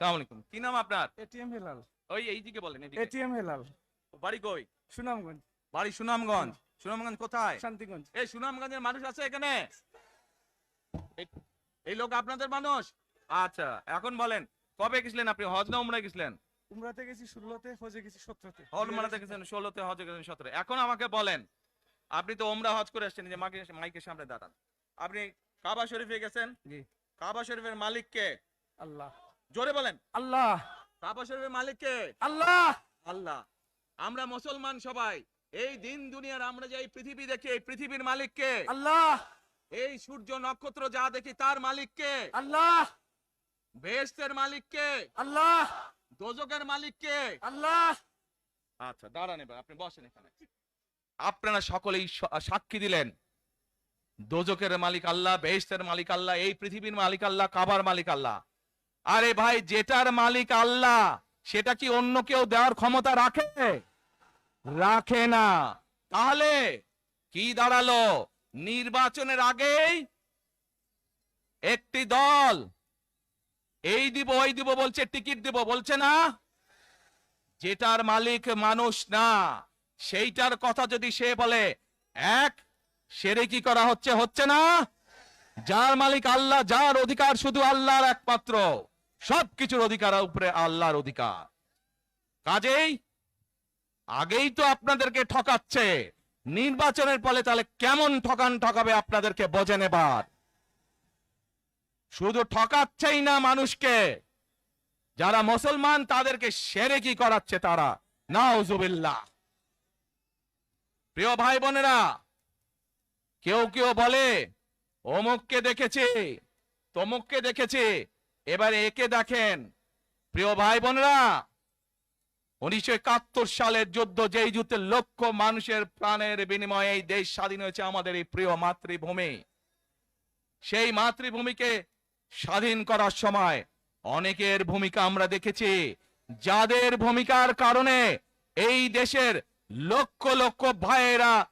আসসালামু আলাইকুম। কি নাম আপনার? এটিএম হেলাল। ওই এইদিকে বলেন, এদিকে। এটিএম হেলাল। বাড়ি কই? সুনামগঞ্জ। বাড়ি সুনামগঞ্জ। সুনামগঞ্জ কোথায়? শান্তিগঞ্জ। এই সুনামগঞ্জের মানুষ আছে এখানে? এই- এই লোক আপনাদের মানুষ? আচ্ছা, এখন বলেন, কবে গেছিলেন আপনি? হজ না উমরায় গেছিলেন? উমরাতে গেছি 16তে, হজে গেছি 17তে। হজ উমরাতে গেছেন 16তে, হজে গেছেন 17। এখন আমাকে বলেন, আপনি তো উমরা হজ করে আসছেন, যে মাইকের সামনে দাঁড়ান। আপনি কাবা শরীফে গেছেন? জি। কাবা শরীফের মালিক কে? আল্লাহ। জোরে বলেন। আল্লাহ। কাবা শরীফের মালিক কে? আল্লাহ। আল্লাহ। আমরা মুসলমান সবাই এই দিন দুনিয়ার, আমরা যে এই পৃথিবী দেখি, এই পৃথিবীর মালিক কে? আল্লাহ। এই সূর্য নক্ষত্র যা দেখি তার মালিক কে? আল্লাহ। বেহেশতের মালিক কে? আল্লাহ। দোজখের মালিক কে? আল্লাহ। আচ্ছা, দাঁড়ান, এবার আপনি বসেন এখানে। আপনারা সকলেই সাক্ষী দিলেন দোজখের মালিক আল্লাহ, বেহেশতের মালিক আল্লাহ, এই পৃথিবীর মালিক আল্লাহ, কাবার মালিক আল্লাহ। আরে ভাই, যেটার মালিক আল্লাহ সেটা কি অন্য কেউ দেওয়ার ক্ষমতা রাখে? রাখে না। তাহলে কি দাঁড়ালো? নির্বাচনের আগেই একটি দল এই দিব ওই দিব বলছে, টিকিট দিব বলছে না? যেটার মালিক মানুষ না, সেইটার কথা যদি সে বলে, এক শিরকি করা হচ্ছে, হচ্ছে না? যার মালিক আল্লাহ, যার অধিকার শুধু আল্লাহর একমাত্র, সবকিছুর অধিকার উপরে আল্লাহর অধিকার। কাজেই আগেই তো আপনাদেরকে ঠকাচ্ছে, নির্বাচনের ফলে তাহলে কেমন ঠকাবে আপনাদেরকে বোঝেন এবার। শুধু ঠকাচ্ছেই না মানুষকে, যারা মুসলমান তাদেরকে শিরকি করাচ্ছে তারা। নাউজুবিল্লাহ। প্রিয় ভাই বোনেরা, কেউ কেউ বলে অমুককে দেখেছি, তমুককে দেখেছি, এবার একে দেখেন। প্রিয় ভাই বোনেরা, 1971 সালের যুদ্ধ, যেই যুদ্ধে লক্ষ মানুষের প্রাণের বিনিময়ে এই দেশ স্বাধীন হয়েছে, আমাদের এই প্রিয় মাতৃভূমি, সেই মাতৃভূমিকে স্বাধীন করার সময় অনেকের ভূমিকা আমরা দেখেছি, যাদের ভূমিকার কারণে এই দেশের লক্ষ লক্ষ ভাইয়েরা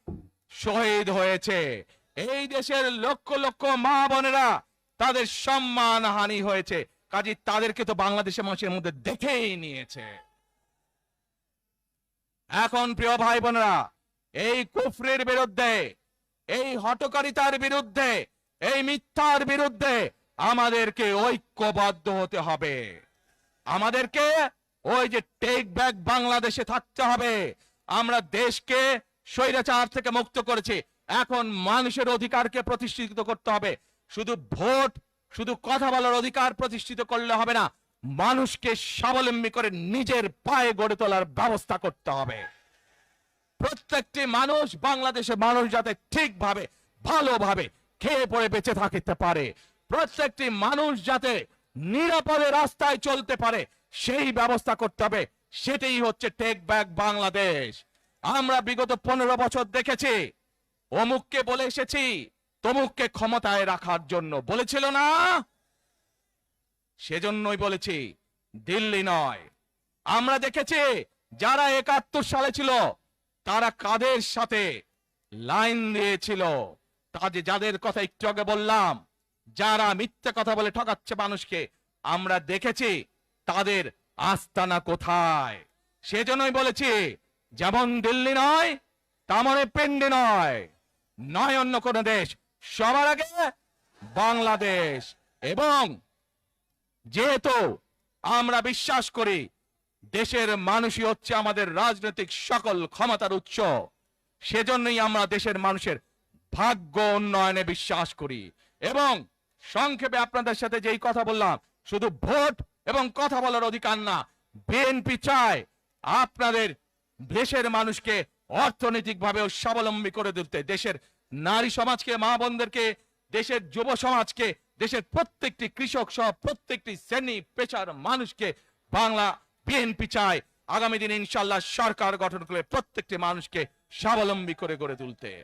শহীদ হয়েছে, এই দেশের লক্ষ লক্ষ মা বোনেরা তাদের সম্মান হানি হয়েছে। কাজে তাদেরকে তো বাংলাদেশের মানুষের মধ্যে দেখেই নিয়েছে। এখন প্রিয় ভাই বোনেরা, এই কুফরের বিরুদ্ধে, এই হঠকারিতার বিরুদ্ধে, এই মিথ্যার বিরুদ্ধে আমাদেরকে ঐক্যবদ্ধ হতে হবে। আমাদেরকে ওই যে টেক ব্যাক বাংলাদেশে থাকতে হবে। আমরা দেশকে স্বৈরাচার থেকে মুক্ত করেছি, এখন মানুষের অধিকারকে প্রতিষ্ঠিত করতে হবে। শুধু ভোট, শুধু কথা বলার অধিকার প্রতিষ্ঠিত করলে হবে না, মানুষকে স্বাবলম্বী করে নিজের পায়ে গড়ে তোলার ব্যবস্থা করতে হবে। প্রত্যেকটি মানুষ, বাংলাদেশের মানুষ যাতে ঠিকভাবে, ভালোভাবে খেয়ে পড়ে বেঁচে থাকতে পারে, প্রত্যেকটি মানুষ যাতে নিরাপদে রাস্তায় চলতে পারে, সেই ব্যবস্থা করতে হবে। সেটাই হচ্ছে টেক ব্যাক বাংলাদেশ। আমরা বিগত 15 বছর দেখেছি, অমুককে বলে এসেছি তমুককে ক্ষমতায় রাখার জন্য, বলেছিল না? সেজন্যই বলেছি, দিল্লি নয়। আমরা দেখেছি যারা 71 সালে ছিল তারা কাদের সাথে লাইন দিয়েছিল, যাদের কথা একটু আগে বললাম, যারা মিথ্যা কথা বলে ঠকাচ্ছে মানুষকে, আমরা দেখেছি তাদের আস্তানা কোথায়। সেজন্যই বলেছি, যেমন দিল্লি নয় তেমন পিন্ডি নয়, নয় অন্য কোন দেশ, সবার আগে বাংলাদেশ। এবং যেহেতু আমরা বিশ্বাস করি দেশের মানুষই হচ্ছে আমাদের রাজনৈতিক সকল ক্ষমতার উৎস, সেজন্যই আমরা দেশের মানুষের ভাগ্য উন্নয়নে বিশ্বাস করি। এবং সংক্ষেপে আপনাদের সাথে যেই কথা বললাম, শুধু ভোট এবং কথা বলার অধিকার না, বিএনপি চায় আপনাদের দেশের মানুষকে অর্থনৈতিকভাবেও স্বাবলম্বী করে তুলতে, দেশের নারী সমাজকে, মা বোনদেরকে, দেশের যুব সমাজকে, দেশের প্রত্যেকটি কৃষক সহ প্রত্যেকটি শ্রেণী পেশার মানুষকে বাংলা বিএনপি চায় আগামী দিনে ইনশাআল্লাহ সরকার গঠন করে প্রত্যেকটি মানুষকে স্বাবলম্বী করে গড়ে তুলতে।